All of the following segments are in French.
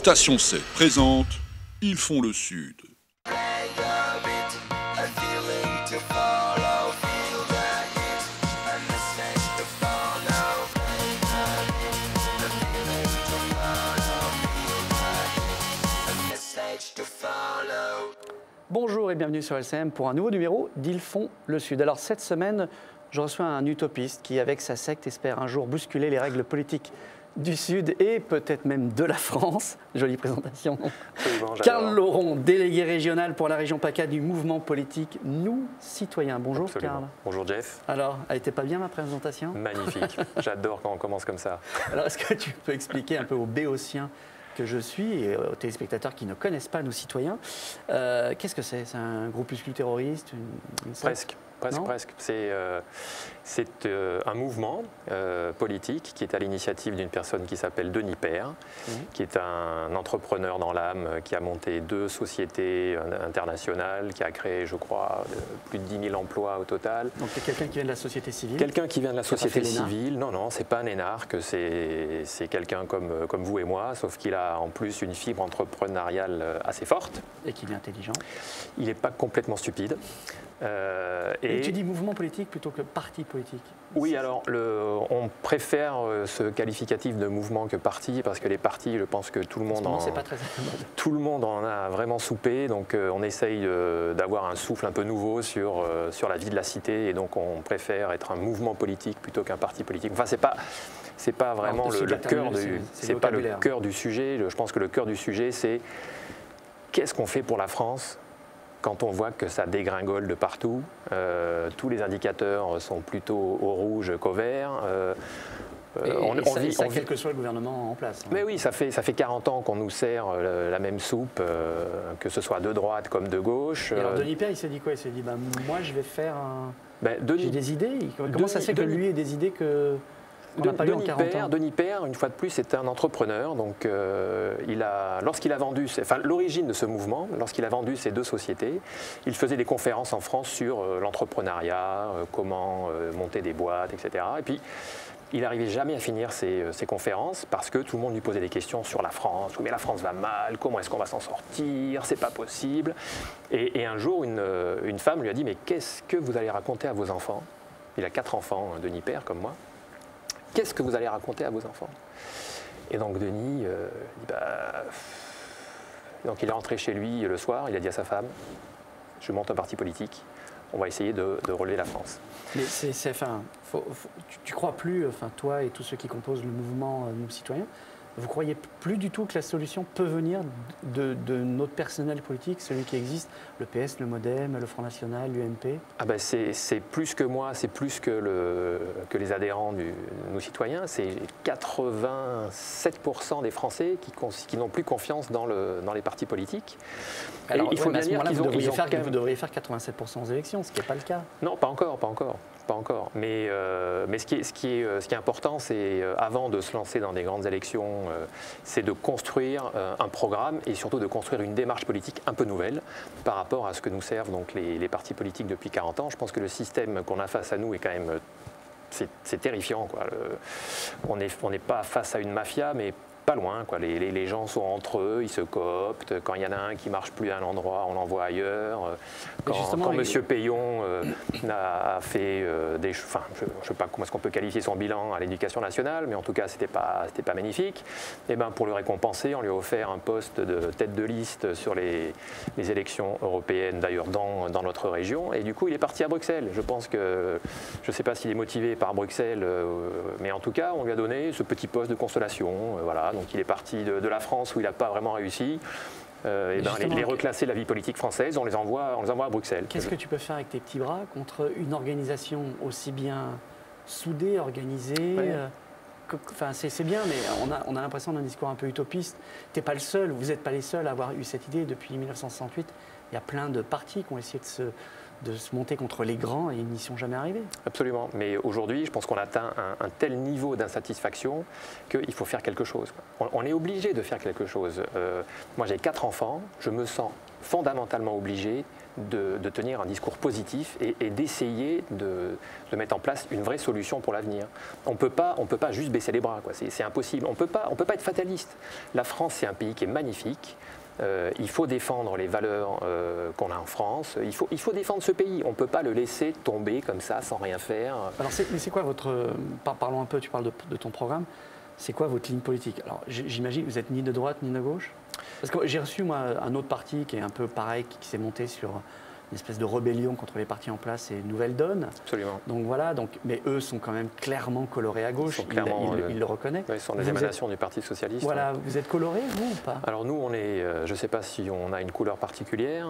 Station 7 présente Ils font le Sud. Bonjour et bienvenue sur LCM pour un nouveau numéro d'Ils font le Sud. Alors cette semaine, je reçois un utopiste qui, avec sa secte, espère un jour bousculer les règles politiques du Sud et peut-être même de la France. Jolie présentation. Karl Lauron, délégué régional pour la région PACA du mouvement politique Nous Citoyens. Bonjour Karl. Bonjour Jeff. Alors, elle était pas bien ma présentation? Magnifique, j'adore quand on commence comme ça. Alors, est-ce que tu peux expliquer un peu aux béotiens que je suis et aux téléspectateurs qui ne connaissent pas Nous Citoyens, qu'est-ce que c'est? C'est un groupuscule terroriste, une secte? Presque. C'est un mouvement politique qui est à l'initiative d'une personne qui s'appelle Denis Père, qui est un entrepreneur dans l'âme, qui a monté 2 sociétés internationales, qui a créé, je crois, plus de 10 000 emplois au total. Donc c'est quelqu'un qui vient de la société civile? Quelqu'un qui vient de la société civile. Non, c'est pas un énarque, c'est quelqu'un comme vous et moi, sauf qu'il a en plus une fibre entrepreneuriale assez forte. Et qu'il est intelligent. Il n'est pas complètement stupide. Et tu dis mouvement politique plutôt que parti politique? Oui, alors on préfère ce qualificatif de mouvement que parti, parce que les partis, je pense que tout le monde en a vraiment soupé, donc on essaye d'avoir un souffle un peu nouveau sur la vie de la cité, et donc on préfère être un mouvement politique plutôt qu'un parti politique. Enfin, c'est pas vraiment le cœur du sujet. Je pense que le cœur du sujet, c'est qu'est-ce qu'on fait pour la France quand on voit que ça dégringole de partout. Tous les indicateurs sont plutôt au rouge qu'au vert. Quel que soit le gouvernement en place. Mais oui, ça fait 40 ans qu'on nous sert la même soupe, que ce soit de droite comme de gauche. Et alors Denis Père, il s'est dit quoi? Il s'est dit, moi je vais faire j'ai des idées. Comment ça se fait que lui ait des idées que... Denis Père, une fois de plus, c'est un entrepreneur. Donc, lorsqu'il a vendu, l'origine de ce mouvement, lorsqu'il a vendu ces 2 sociétés, il faisait des conférences en France sur l'entrepreneuriat, comment monter des boîtes, etc. Et puis, il n'arrivait jamais à finir ses conférences parce que tout le monde lui posait des questions sur la France. Mais la France va mal, comment est-ce qu'on va s'en sortir? C'est pas possible. Et un jour, une femme lui a dit, mais qu'est-ce que vous allez raconter à vos enfants? Il a 4 enfants, Denis Père, comme moi. Qu'est-ce que vous allez raconter à vos enfants? Et donc Denis, donc il est rentré chez lui le soir, il a dit à sa femme, je monte un parti politique, on va essayer de relever la France. Mais tu crois plus, toi et tous ceux qui composent le mouvement Nous Citoyens, vous croyez plus du tout que la solution peut venir de notre personnel politique, celui qui existe, le PS, le MoDem, le Front National, l'UMP? C'est plus que moi, c'est plus que les adhérents de Nous Citoyens. C'est 87% des Français qui n'ont plus confiance dans les partis politiques. Alors, il faut bien dire qu'ils vous devriez faire 87% aux élections, ce qui n'est pas le cas. Non, pas encore. Mais ce qui est important, c'est avant de se lancer dans des grandes élections, c'est de construire un programme et surtout de construire une démarche politique un peu nouvelle par rapport à ce que nous servent donc les partis politiques depuis 40 ans. Je pense que le système qu'on a face à nous est quand même, c'est terrifiant, quoi. On n'est pas face à une mafia, mais pas loin, quoi. Les gens sont entre eux, ils se cooptent. Quand il y en a un qui ne marche plus à un endroit, on l'envoie ailleurs. Quand M. Payon a fait des... je ne sais pas comment est-ce qu'on peut qualifier son bilan à l'Éducation nationale, mais en tout cas, c'était pas magnifique. Et pour le récompenser, on lui a offert un poste de tête de liste sur les élections européennes, d'ailleurs dans notre région. Et du coup, il est parti à Bruxelles. Je pense que... Je ne sais pas s'il est motivé par Bruxelles, mais en tout cas, on lui a donné ce petit poste de consolation. Voilà. Donc il est parti de la France où il n'a pas vraiment réussi. Les reclasser de la vie politique française, on les envoie à Bruxelles. Qu'est-ce que tu peux faire avec tes petits bras contre une organisation aussi bien soudée, organisée? C'est bien, mais on a l'impression d'un discours un peu utopiste. Tu n'es pas le seul, vous n'êtes pas les seuls à avoir eu cette idée depuis 1968. Il y a plein de partis qui ont essayé de se monter contre les grands et ils n'y sont jamais arrivés. Absolument. Mais aujourd'hui, je pense qu'on atteint un tel niveau d'insatisfaction qu'il faut faire quelque chose. On est obligé de faire quelque chose. Moi, j'ai 4 enfants. Je me sens fondamentalement obligé de tenir un discours positif et d'essayer de mettre en place une vraie solution pour l'avenir. On ne peut pas juste baisser les bras, c'est impossible. On ne peut pas être fataliste. La France, c'est un pays qui est magnifique. Il faut défendre les valeurs qu'on a en France. Il faut défendre ce pays. On ne peut pas le laisser tomber comme ça, sans rien faire. Alors, c'est quoi votre... Parlons un peu, tu parles de ton programme. C'est quoi votre ligne politique? Alors, j'imagine que vous n'êtes ni de droite ni de gauche? Parce que j'ai reçu, moi, un autre parti qui est un peu pareil, qui s'est monté sur une espèce de rébellion contre les partis en place, c'est Nouvelle Donne. Absolument. Donc voilà, mais eux sont quand même clairement colorés à gauche, ils le reconnaissent. Ils sont des émanations du Parti Socialiste. Voilà, vous êtes colorés, vous, ou pas? Alors nous, on est, je ne sais pas si on a une couleur particulière,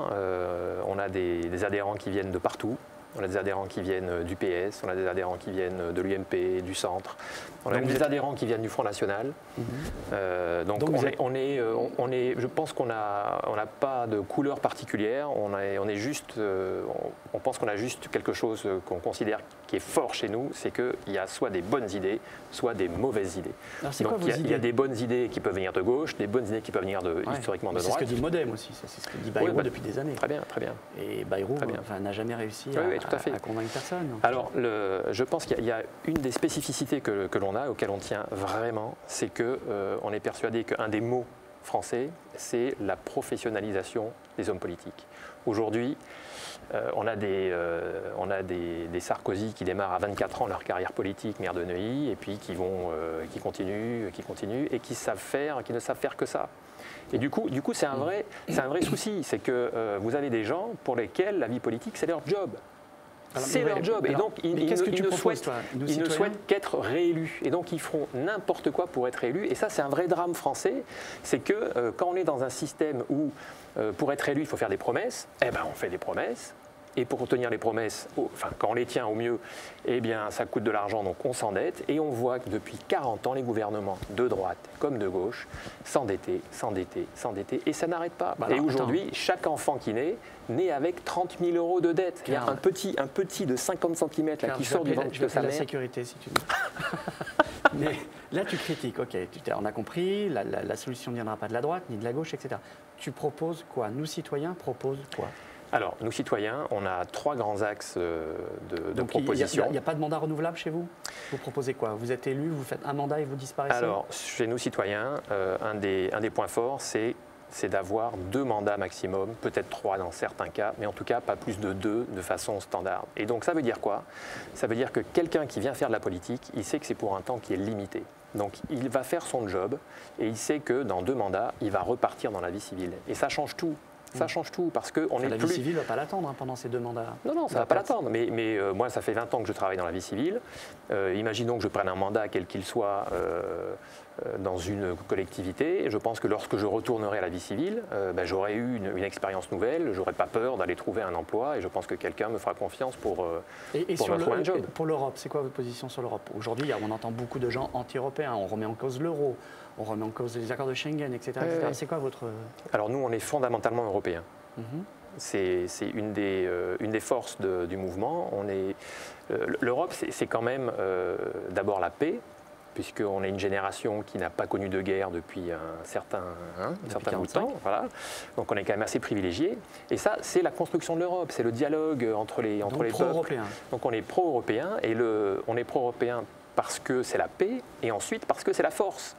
on a des adhérents qui viennent de partout. On a des adhérents qui viennent du PS, on a des adhérents qui viennent de l'UMP, du centre. On a des adhérents qui viennent du Front National. Donc je pense qu'on n'a pas de couleur particulière. On pense qu'on a juste quelque chose qu'on considère qui est fort chez nous, c'est qu'il y a soit des bonnes idées, soit des mauvaises idées. Alors c'est quoi vos idées ? Il y a des bonnes idées qui peuvent venir de gauche, des bonnes idées qui peuvent venir historiquement de droite. C'est ce que dit Modem aussi, c'est ce que dit Bayrou depuis des années. Très bien, très bien. Et Bayrou n'a jamais réussi à convaincre personne. Donc. Alors, je pense qu'il y a une des spécificités que l'on a, auxquelles on tient vraiment, c'est qu'on est persuadé qu'un des mots français, c'est la professionnalisation des hommes politiques. Aujourd'hui, on a des Sarkozy qui démarrent à 24 ans leur carrière politique, maire de Neuilly, et puis qui continuent, et qui ne savent faire que ça. Et du coup c'est un vrai souci, c'est que vous avez des gens pour lesquels la vie politique, c'est leur job. C'est leur job. Et donc, ils ne souhaitent qu'être réélus. Et donc, ils feront n'importe quoi pour être réélus. Et ça, c'est un vrai drame français. C'est que quand on est dans un système où, pour être élu, il faut faire des promesses, eh ben, on fait des promesses. Et pour tenir les promesses, quand on les tient au mieux, eh bien, ça coûte de l'argent, donc on s'endette. Et on voit que depuis 40 ans, les gouvernements de droite comme de gauche s'endetter, et ça n'arrête pas. Et aujourd'hui, chaque enfant qui naît avec 30 000 euros de dette. Il y a un petit de 50 cm qui sort du ventre de sa mère. La sécurité, si tu veux. Mais là, tu critiques, ok, on a compris, la solution ne viendra pas de la droite ni de la gauche, etc. Tu proposes quoi? Nous, citoyens, proposent quoi? Alors, nous citoyens, on a 3 grands axes de propositions. Il n'y a pas de mandat renouvelable chez vous? Vous proposez quoi? Vous êtes élu, vous faites un mandat et vous disparaissez? Alors, chez nous citoyens, un des points forts, c'est d'avoir 2 mandats maximum, peut-être 3 dans certains cas, mais en tout cas pas plus de 2 de façon standard. Et donc ça veut dire quoi? Ça veut dire que quelqu'un qui vient faire de la politique, il sait que c'est pour un temps qui est limité. Donc il va faire son job et il sait que dans 2 mandats, il va repartir dans la vie civile. Et ça change tout. Ça change tout parce que on est la vie civile ne va pas l'attendre pendant ces 2 mandats. Non, ça ne va pas l'attendre. Mais moi, ça fait 20 ans que je travaille dans la vie civile. Imaginons que je prenne un mandat, quel qu'il soit, dans une collectivité. Je pense que lorsque je retournerai à la vie civile, j'aurai eu une expérience nouvelle. Je n'aurai pas peur d'aller trouver un emploi et je pense que quelqu'un me fera confiance pour me trouver un job. Pour l'Europe, c'est quoi votre position sur l'Europe? Aujourd'hui, on entend beaucoup de gens anti-européens. On remet en cause l'euro. On remet en cause les accords de Schengen, etc. C'est quoi votre... Alors nous, on est fondamentalement européens. C'est une des forces du mouvement. L'Europe, c'est quand même d'abord la paix, puisqu'on est une génération qui n'a pas connu de guerre depuis un certain bout de temps. Voilà. Donc on est quand même assez privilégié. Et ça, c'est la construction de l'Europe, c'est le dialogue entre les peuples. Donc on est pro-européen, et on est pro-européen parce que c'est la paix, et ensuite parce que c'est la force.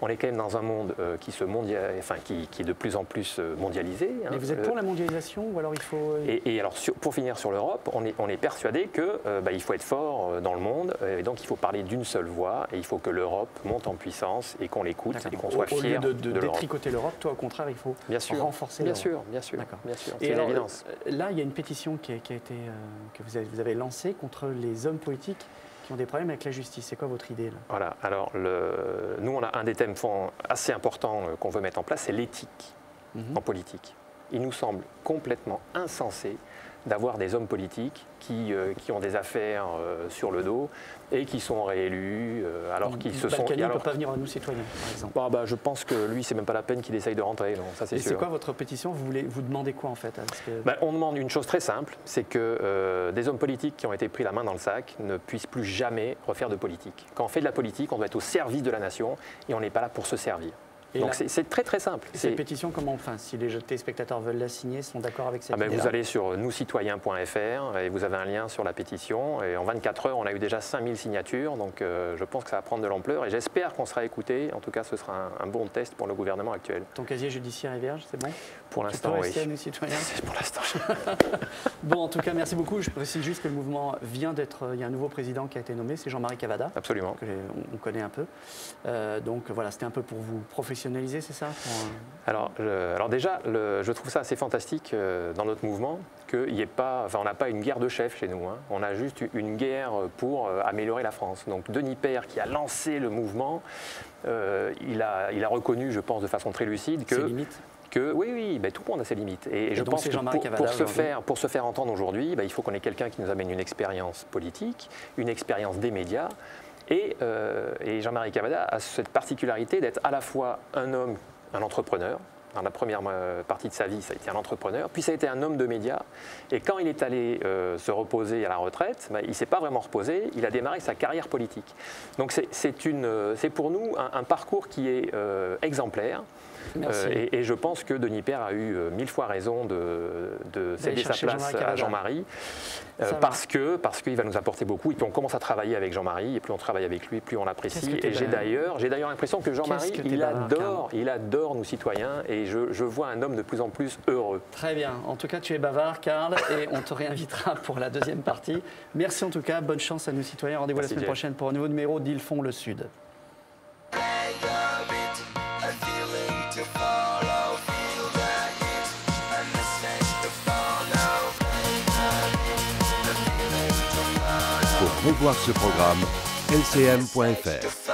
On est quand même dans un monde qui est de plus en plus mondialisé. Mais vous êtes pour la mondialisation ou alors il faut... Et alors, pour finir sur l'Europe, on est persuadé qu'il faut être fort dans le monde, et donc il faut parler d'une seule voix, et il faut que l'Europe monte en puissance, et qu'on l'écoute, et qu'on soit fiers de l'Europe. Au lieu de détricoter l'Europe, toi au contraire, il faut renforcer l'Europe. Bien sûr, c'est une évidence. Là, il y a une pétition que vous avez lancée contre les hommes politiques qui ont des problèmes avec la justice. C'est quoi votre idée là? Voilà, alors nous on a un des thèmes assez importants qu'on veut mettre en place, c'est l'éthique en politique. Il nous semble complètement insensé d'avoir des hommes politiques qui ont des affaires sur le dos et qui sont réélus alors qu'ils se sont... Balkany ne peut pas venir à Nous Citoyens, par exemple. Je pense que lui, c'est même pas la peine qu'il essaye de rentrer, non, ça c'est sûr. Et c'est quoi votre pétition? Vous demandez quoi en fait? On demande une chose très simple, c'est que des hommes politiques qui ont été pris la main dans le sac ne puissent plus jamais refaire de politique. Quand on fait de la politique, on doit être au service de la nation et on n'est pas là pour se servir. Donc c'est très très simple. Cette pétition, comment si les téléspectateurs veulent la signer, sont d'accord avec cette idée-là? Vous allez sur nouscitoyens.fr et vous avez un lien sur la pétition. Et en 24 heures, on a eu déjà 5000 signatures, donc je pense que ça va prendre de l'ampleur et j'espère qu'on sera écouté. En tout cas, ce sera un bon test pour le gouvernement actuel. Ton casier judiciaire est vierge, c'est bon? Pour l'instant, oui. Nous Citoyens? C'est pour l'instant. Bon, en tout cas, merci beaucoup. Je précise juste que le mouvement vient d'être... Il y a un nouveau président qui a été nommé, c'est Jean-Marie Cavada. Absolument. Que on connaît un peu. Donc voilà, c'était un peu pour vous professionnaliser, c'est ça? Alors déjà, je trouve ça assez fantastique dans notre mouvement qu'il n'y ait pas, on n'a pas une guerre de chefs chez nous. Hein. On a juste une guerre pour améliorer la France. Donc Denis Père, qui a lancé le mouvement, il a reconnu, je pense, de façon très lucide que... Ses limites. Oui, tout le monde a ses limites. Et je pense que pour se faire entendre aujourd'hui, il faut qu'on ait quelqu'un qui nous amène une expérience politique, une expérience des médias. Et Jean-Marie Cavada a cette particularité d'être à la fois un homme, un entrepreneur. Dans la première partie de sa vie, ça a été un entrepreneur, puis ça a été un homme de médias. Et quand il est allé se reposer à la retraite, il ne s'est pas vraiment reposé, il a démarré sa carrière politique. Donc c'est pour nous un parcours qui est exemplaire. Et je pense que Denis Père a eu 1000 fois raison de céder sa place à Jean-Marie parce qu'il va nous apporter beaucoup et puis on commence à travailler avec Jean-Marie et plus on travaille avec lui, plus on l'apprécie. Et j'ai d'ailleurs l'impression que Jean-Marie, il adore Nous Citoyens et je vois un homme de plus en plus heureux. Très bien. En tout cas, tu es bavard, Karl, et on te réinvitera pour la deuxième partie. Merci en tout cas, bonne chance à Nous Citoyens. Rendez-vous la semaine prochaine pour un nouveau numéro d'Ils font le Sud. Pour revoir ce programme, lcm.fr.